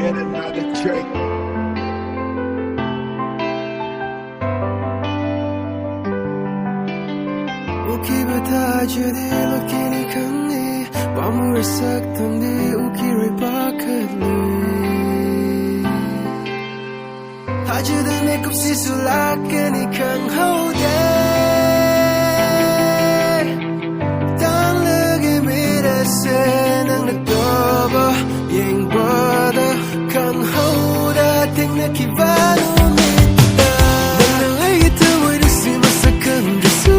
yet another trick. Uki batajudi lokini kani Pamura saktamdi uki ripakadli Hajuda mekup sisulakani kang haude Tang lagi mirase nang nagdoba Yang bada kang hauda ting nakibano mita Nang ay itamoy nasi masakang gasu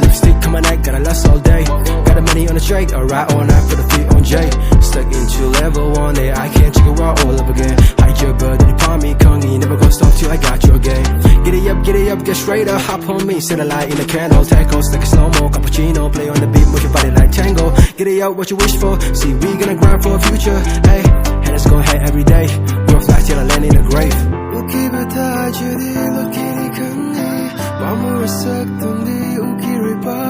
Lipstick on my neck, got a lust all day. Got the money on the straight, alright all night for the feet on J. Stuck into level 1, I can't check it out all up again. Hide your bird, then you palm me, Kongi, never gonna stop till I got your game. Get it up, get straight up, hop on me, set a light in the candle, tacos like a slow-mo, cappuccino, play on the beat, move your body like tango. Get it out, what you wish for, see we gonna grind for a future, hey. Haters gon' hate every day, we'll fly till I land in the grave. Uki batajudi, lokini kani, Pamura saktamdi, uki ripa